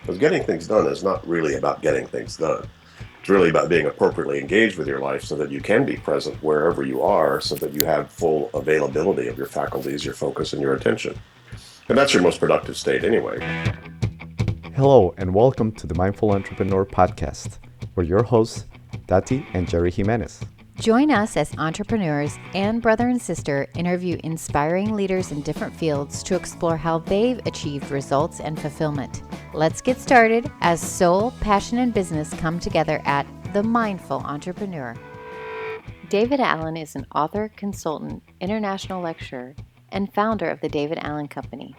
Because getting things done is not really about getting things done. It's really about being appropriately engaged with your life so that you can be present wherever you are, so that you have full availability of your faculties, your focus, and your attention. And that's your most productive state anyway. Hello, and welcome to the Mindful Entrepreneur Podcast. We're your hosts, Tati and Jerry Jimenez. Join us as entrepreneurs and brother and sister interview inspiring leaders in different fields to explore how they've achieved results and fulfillment. Let's get started as soul, passion, and business come together at The Mindful Entrepreneur. David Allen is an author, consultant, international lecturer, and founder of the David Allen Company.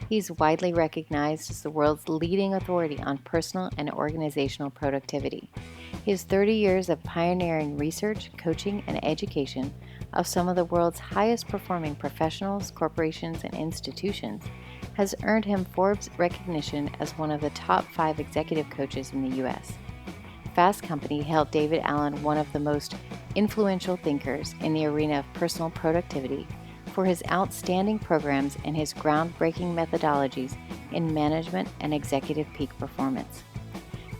He's widely recognized as the world's leading authority on personal and organizational productivity. His 30 years of pioneering research, coaching, and education of some of the world's highest performing professionals, corporations, and institutions has earned him Forbes recognition as one of the top 5 executive coaches in the U.S. Fast Company held David Allen one of the most influential thinkers in the arena of personal productivity for his outstanding programs and his groundbreaking methodologies in management and executive peak performance.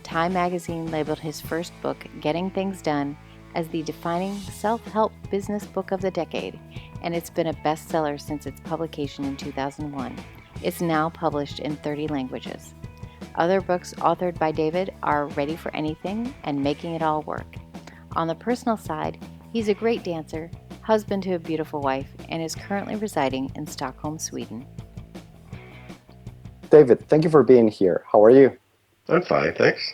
Time magazine labeled his first book, Getting Things Done, as the defining self-help business book of the decade, and it's been a bestseller since its publication in 2001. It's now published in 30 languages. Other books authored by David are Ready for Anything and Making It All Work. On the personal side, he's a great dancer, husband to a beautiful wife, and is currently residing in Stockholm, Sweden. David, thank you for being here. How are you? I'm fine, thanks.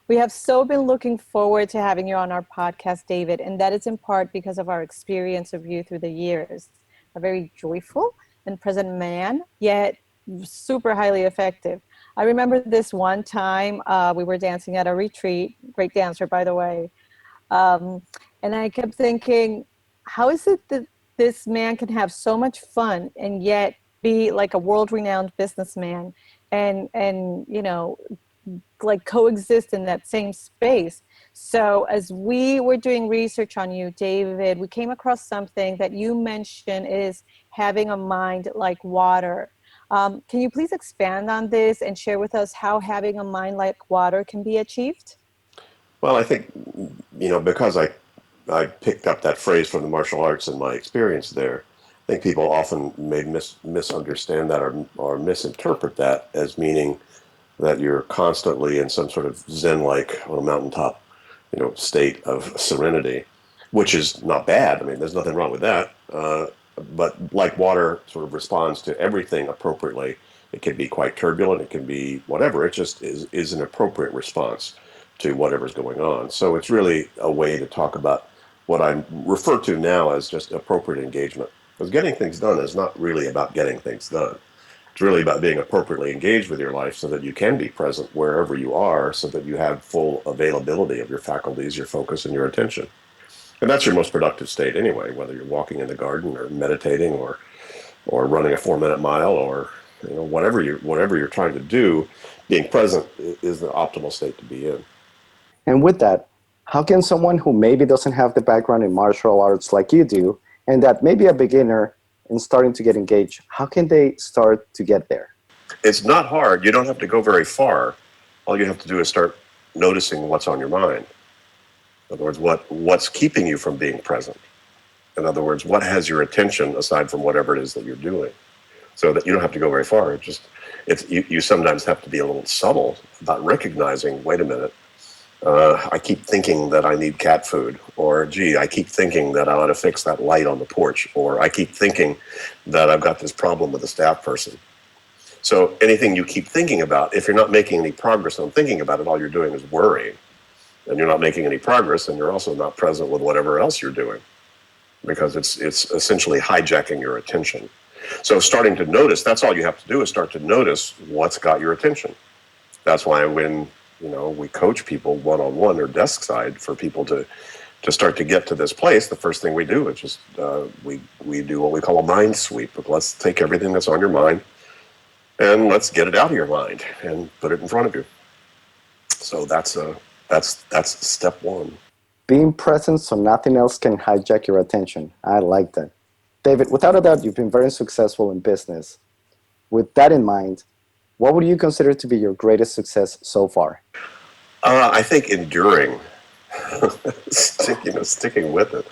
We have so been looking forward to having you on our podcast, David, and that is in part because of our experience of you through the years. A very joyful and present man, yet super highly effective. I remember this one time we were dancing at a retreat, great dancer, by the way. And I kept thinking, how is it that this man can have so much fun and yet be like a world-renowned businessman and you know, like coexist in that same space? So as we were doing research on you, David, we came across something that you mentioned is having a mind like water. Can you please expand on this and share with us how having a mind like water can be achieved? Well, I think, because I picked up that phrase from the martial arts and my experience there, I think people often may misunderstand that or misinterpret that as meaning that you're constantly in some sort of Zen-like on a mountaintop, state of serenity, which is not bad. I mean, there's nothing wrong with that. But like water sort of responds to everything appropriately. It can be quite turbulent. It can be whatever. It just is an appropriate response to whatever's going on. So it's really a way to talk about what I refer to now as just appropriate engagement. Because getting things done is not really about getting things done. It's really about being appropriately engaged with your life so that you can be present wherever you are, so that you have full availability of your faculties, your focus, and your attention. And that's your most productive state anyway, whether you're walking in the garden or meditating or running a 4-minute mile or whatever you're trying to do. Being present is the optimal state to be in. And with that, how can someone who maybe doesn't have the background in martial arts like you do, and that may be a beginner in starting to get engaged, how can they start to get there? It's not hard. You don't have to go very far. All you have to do is start noticing what's on your mind. In other words, what's keeping you from being present? In other words, what has your attention aside from whatever it is that you're doing? So that you don't have to go very far. You sometimes have to be a little subtle about recognizing, wait a minute, I keep thinking that I need cat food, or gee, I keep thinking that I ought to fix that light on the porch, or I keep thinking that I've got this problem with a staff person. So anything you keep thinking about, if you're not making any progress on thinking about it, all you're doing is worrying. And you're not making any progress, and you're also not present with whatever else you're doing, because it's essentially hijacking your attention. So starting to notice, that's all you have to do, is start to notice what's got your attention. That's why when we coach people one-on-one or desk side for people to start to get to this place, the first thing we do is just we do what we call a mind sweep. Let's take everything that's on your mind and let's get it out of your mind and put it in front of you. So that's step one. Being present so nothing else can hijack your attention. I like that. David, without a doubt, you've been very successful in business. With that in mind, what would you consider to be your greatest success so far? I think enduring, sticking with it.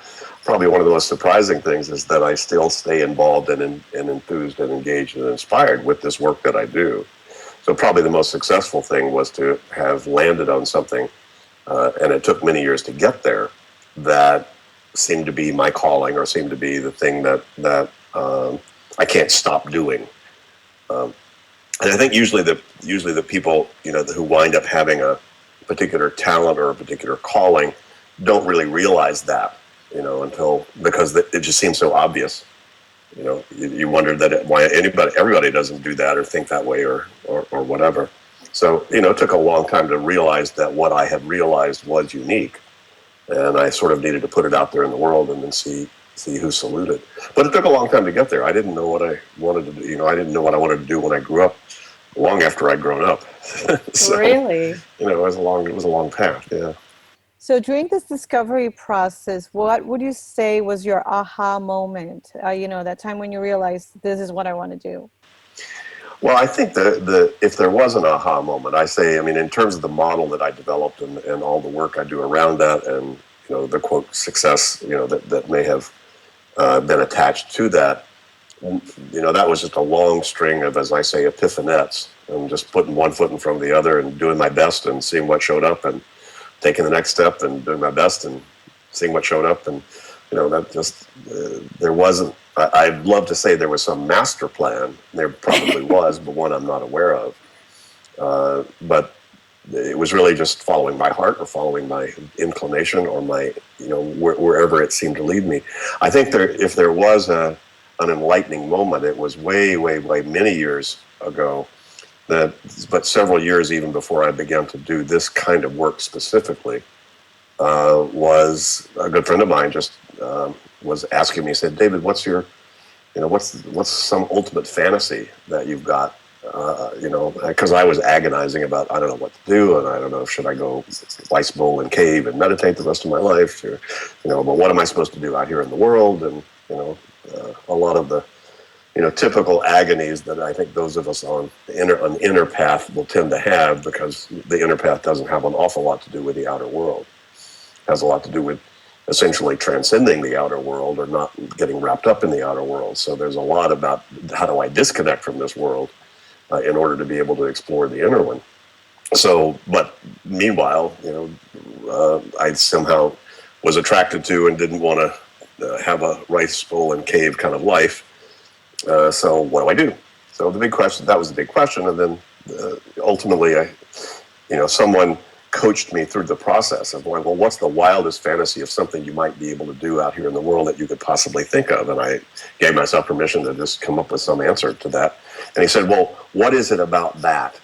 Probably one of the most surprising things is that I still stay involved and enthused and engaged and inspired with this work that I do. So probably the most successful thing was to have landed on something, and it took many years to get there, that seemed to be my calling, or seemed to be the thing that I can't stop doing. And I think usually the people who wind up having a particular talent or a particular calling don't really realize that, because it just seems so obvious. You wondered why everybody doesn't do that or think that way or whatever. So, it took a long time to realize that what I had realized was unique. And I sort of needed to put it out there in the world and then see who saluted. But it took a long time to get there. I didn't know what I wanted to do. I didn't know what I wanted to do when I grew up, long after I'd grown up. So, really? It was a long path, yeah. So during this discovery process, what would you say was your aha moment? That time when you realized this is what I want to do. Well, I think if there was an aha moment, in terms of the model that I developed and all the work I do around that, and the quote success, that may have been attached to that, that was just a long string of, as I say, epiphanettes, and just putting one foot in front of the other and doing my best and seeing what showed up, and taking the next step and doing my best and seeing what showed up. And, that just, there wasn't, I'd love to say there was some master plan. There probably was, but one I'm not aware of. But it was really just following my heart or following my inclination or my, wherever it seemed to lead me. I think if there was an enlightening moment, it was way, way, way many years ago. But several years even before I began to do this kind of work specifically, was a good friend of mine just was asking me, he said, David, what's some ultimate fantasy that you've got? Because I was agonizing about, I don't know what to do, and I don't know, should I go ice bowl and cave and meditate the rest of my life, or, but what am I supposed to do out here in the world? And, a lot of the, typical agonies that I think those of us on an inner path will tend to have, because the inner path doesn't have an awful lot to do with the outer world. It has a lot to do with essentially transcending the outer world or not getting wrapped up in the outer world. So there's a lot about how do I disconnect from this world in order to be able to explore the inner one. So, but meanwhile, I somehow was attracted to and didn't want to have a rice bowl and cave kind of life. So what do I do? So that was the big question. And then ultimately, someone coached me through the process of going, well, what's the wildest fantasy of something you might be able to do out here in the world that you could possibly think of? And I gave myself permission to just come up with some answer to that. And he said, well, what is it about that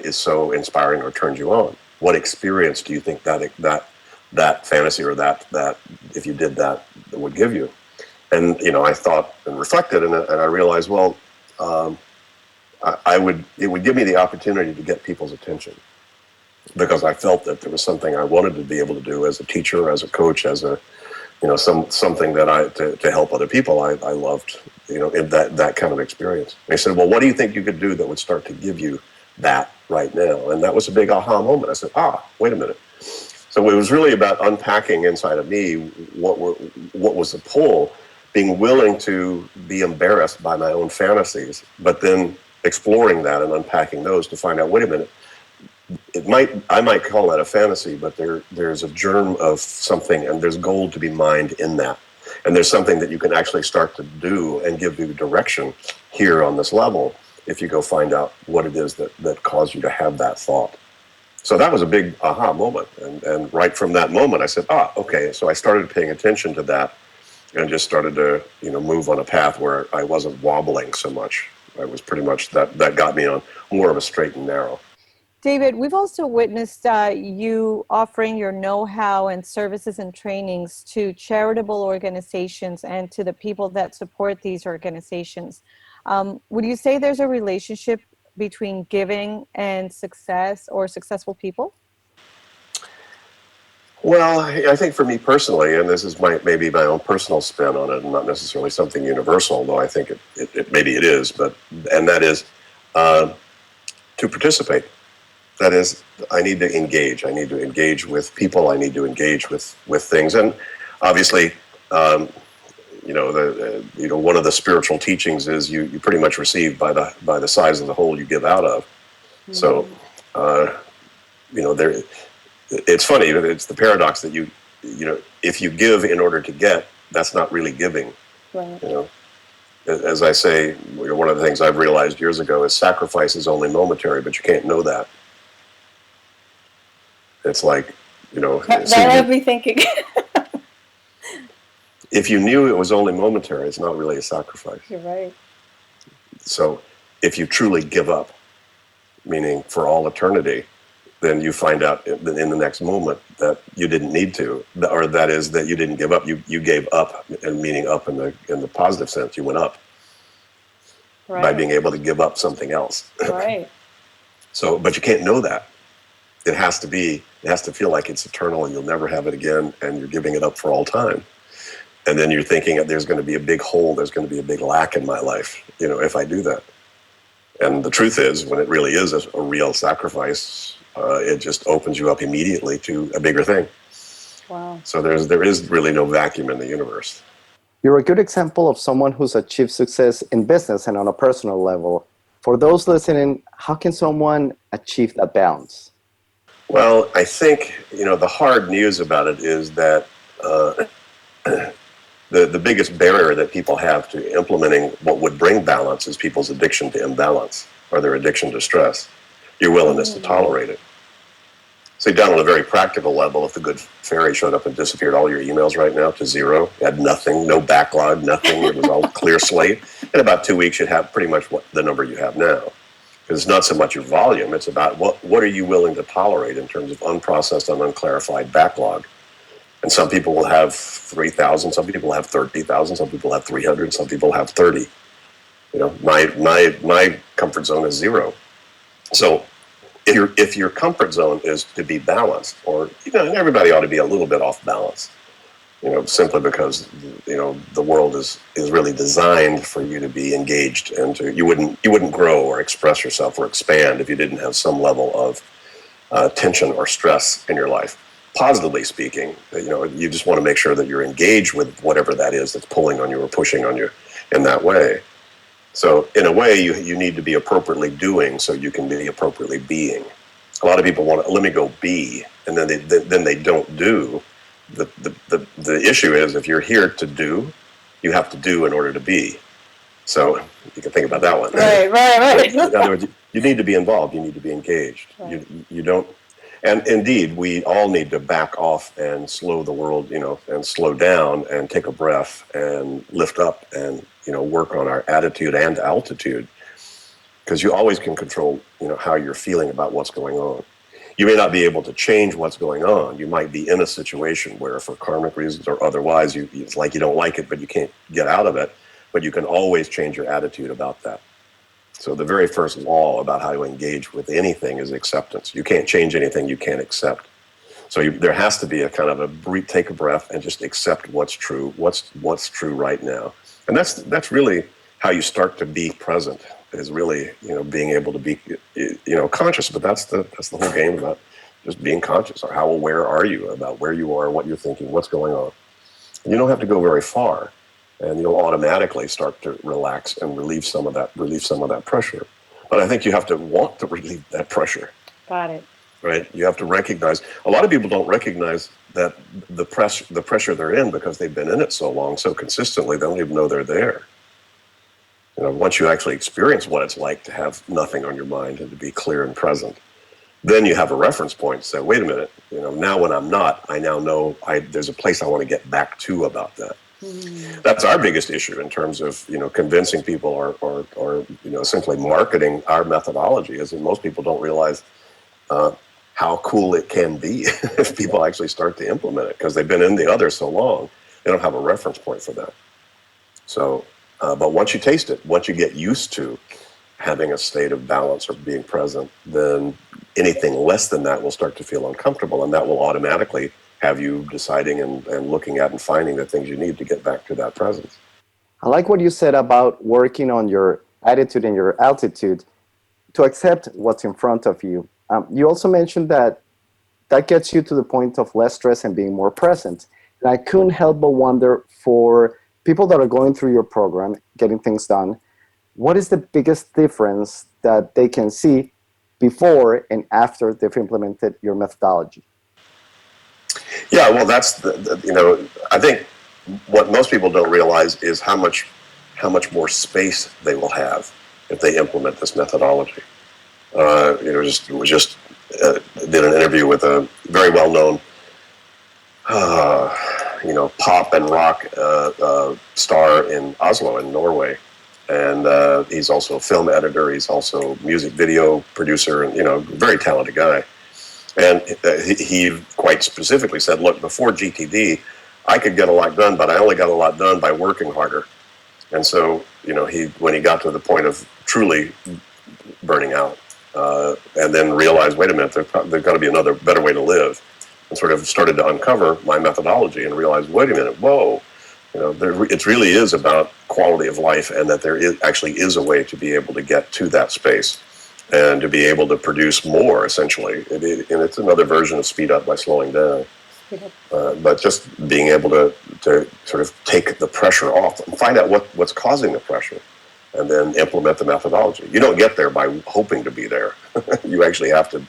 is so inspiring or turns you on? What experience do you think that fantasy or that if you did that would give you? And, I thought and reflected, and I realized, well, it would give me the opportunity to get people's attention, because I felt that there was something I wanted to be able to do as a teacher, as a coach, as a, something that to help other people. I loved, in that kind of experience. And he said, well, what do you think you could do that would start to give you that right now? And that was a big aha moment. I said, wait a minute. So it was really about unpacking inside of me what was the pull, being willing to be embarrassed by my own fantasies, but then exploring that and unpacking those to find out, wait a minute, I might call that a fantasy, but there's a germ of something, and there's gold to be mined in that. And there's something that you can actually start to do and give you direction here on this level if you go find out what it is that caused you to have that thought. So that was a big aha moment. And right from that moment, I said, okay. So I started paying attention to that and just started to, move on a path where I wasn't wobbling so much. I was pretty much, that got me on more of a straight and narrow. David, we've also witnessed you offering your know-how and services and trainings to charitable organizations and to the people that support these organizations. Would you say there's a relationship between giving and success or successful people? Well, I think for me personally, and this is maybe my own personal spin on it, and not necessarily something universal, though I think it maybe it is, and that is, to participate. That is, I need to engage. I need to engage with people. I need to engage with things. And obviously, one of the spiritual teachings is you pretty much receive by the size of the hole you give out of. Mm-hmm. So, it's funny. It's the paradox that if you give in order to get, that's not really giving. Right. As I say, one of the things I've realized years ago is sacrifice is only momentary, but you can't know that. It's like, that had me thinking. If you knew it was only momentary, it's not really a sacrifice. You're right. So if you truly give up, meaning for all eternity, then you find out in the next moment that you didn't need to, or that is that you didn't give up. You gave up, and meaning up in the positive sense. You went up by being able to give up something else. Right. So, but you can't know that. It has to feel like it's eternal and you'll never have it again, and you're giving it up for all time. And then you're thinking that there's going to be a big hole, there's going to be a big lack in my life, if I do that. And the truth is, when it really is a real sacrifice, it just opens you up immediately to a bigger thing. Wow. So there is really no vacuum in the universe. You're a good example of someone who's achieved success in business and on a personal level. For those listening, how can someone achieve that balance? Well, I think, the hard news about it is that the biggest barrier that people have to implementing what would bring balance is people's addiction to imbalance, or their addiction to stress, your willingness to tolerate it. So down on a very practical level, if the good fairy showed up and disappeared all your emails right now to zero, you had nothing, no backlog, nothing, it was all clear slate, in about 2 weeks you'd have pretty much the number you have now. Because it's not so much your volume, it's about what are you willing to tolerate in terms of unprocessed and unclarified backlog. And some people will have 3,000, some people have 30,000, some people have 300, some people have 30. My comfort zone is zero. So if your comfort zone is to be balanced, or everybody ought to be a little bit off balance, simply because the world is really designed for you to be engaged, and you wouldn't grow or express yourself or expand if you didn't have some level of tension or stress in your life. Positively speaking, you just want to make sure that you're engaged with whatever that is that's pulling on you or pushing on you in that way. So in a way, you need to be appropriately doing so you can be appropriately being. A lot of people want to let me go be, and then they don't do. The issue is, if you're here to do, you have to do in order to be. So you can think about that one. Right. In other words, you need to be involved. You need to be engaged. Right. You don't. And indeed, we all need to back off and slow the world, and slow down and take a breath and lift up and, work on our attitude and altitude, because you always can control, how you're feeling about what's going on. You may not be able to change what's going on. You might be in a situation where, for karmic reasons or otherwise, it's like you don't like it, but you can't get out of it. But you can always change your attitude about that. So the very first law about how to engage with anything is acceptance. You can't change anything you can't accept. So there has to be a kind of take a breath and just accept what's true, what's true right now. And that's really how you start to be present, is really, being able to be, conscious. But that's the whole game about just being conscious. Or how aware are you about where you are, what you're thinking, what's going on. You don't have to go very far, and you'll automatically start to relax and relieve some of that pressure. But I think you have to want to relieve that pressure. Got it. Right? You have to recognize. A lot of people don't recognize that the pressure they're in, because they've been in it so long, so consistently, they don't even know they're there. Once you actually experience what it's like to have nothing on your mind and to be clear and present, then you have a reference point to say, wait a minute, now when I'm not, I now know there's a place I want to get back to about that. Mm. That's our biggest issue in terms of, convincing people or essentially marketing our methodology, is that most people don't realize how cool it can be if people actually start to implement it, because they've been in the other so long, they don't have a reference point for that. So, but once you taste it, once you get used to having a state of balance or being present, then anything less than that will start to feel uncomfortable, and that will automatically have you deciding and looking at and finding the things you need to get back to that presence. I like what you said about working on your attitude and your altitude. to accept what's in front of you. You also mentioned that gets you to the point of less stress and being more present. And I couldn't help but wonder, for people that are going through your program, getting things done, what is the biggest difference that they can see before and after they've implemented your methodology? Yeah, well, that's I think what most people don't realize is how much more space they will have if they implement this methodology. Did an interview with a very well-known, pop and rock star in Oslo, in Norway, and he's also a film editor. He's also music video producer, and very talented guy. And he quite specifically said, "Look, before GTD, I could get a lot done, but I only got a lot done by working harder." And so, when he got to the point of truly burning out, and then realized, wait a minute, there's got to be another better way to live, and sort of started to uncover my methodology and realized, wait a minute, whoa, it really is about quality of life, and that there actually is a way to be able to get to that space and to be able to produce more, essentially. And it's another version of speed up by slowing down. But just being able to sort of take the pressure off and find out what's causing the pressure, and then implement the methodology. You don't get there by hoping to be there. You actually have to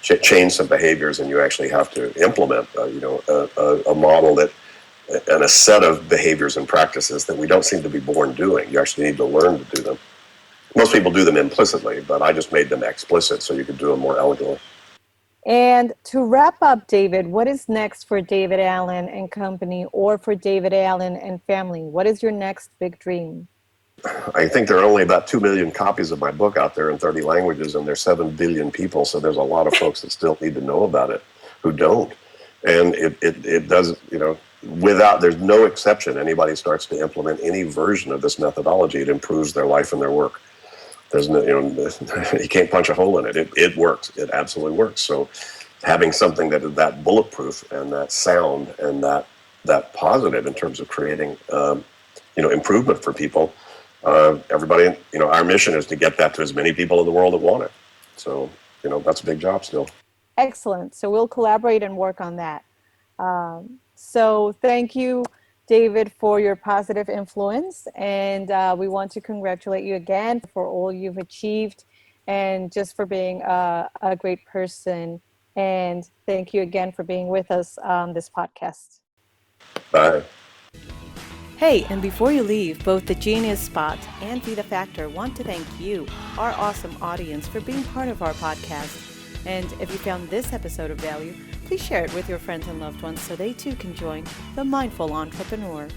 change some behaviors, and you actually have to implement a model that, and a set of behaviors and practices that we don't seem to be born doing. You actually need to learn to do them. Most people do them implicitly, but I just made them explicit so you could do them more elegantly. And to wrap up, David, what is next for David Allen and company, or for David Allen and family? What is your next big dream? I think there are only about 2 million copies of my book out there in 30 languages, and there's 7 billion people, so there's a lot of folks that still need to know about it who don't. And it does, there's no exception. Anybody starts to implement any version of this methodology, it improves their life and their work. There's no, you can't punch a hole in it. It works. It absolutely works. So having something that is that bulletproof and that sound and that positive in terms of creating, improvement for people, everybody, our mission is to get that to as many people in the world that want it. So, that's a big job still. Excellent. So we'll collaborate and work on that. So thank you, David, for your positive influence. And we want to congratulate you again for all you've achieved, and just for being a great person. And thank you again for being with us on this podcast. Bye. Hey, and before you leave, both the Genius Spot and Be the Factor want to thank you, our awesome audience, for being part of our podcast. And if you found this episode of value, please share it with your friends and loved ones so they too can join the Mindful Entrepreneur.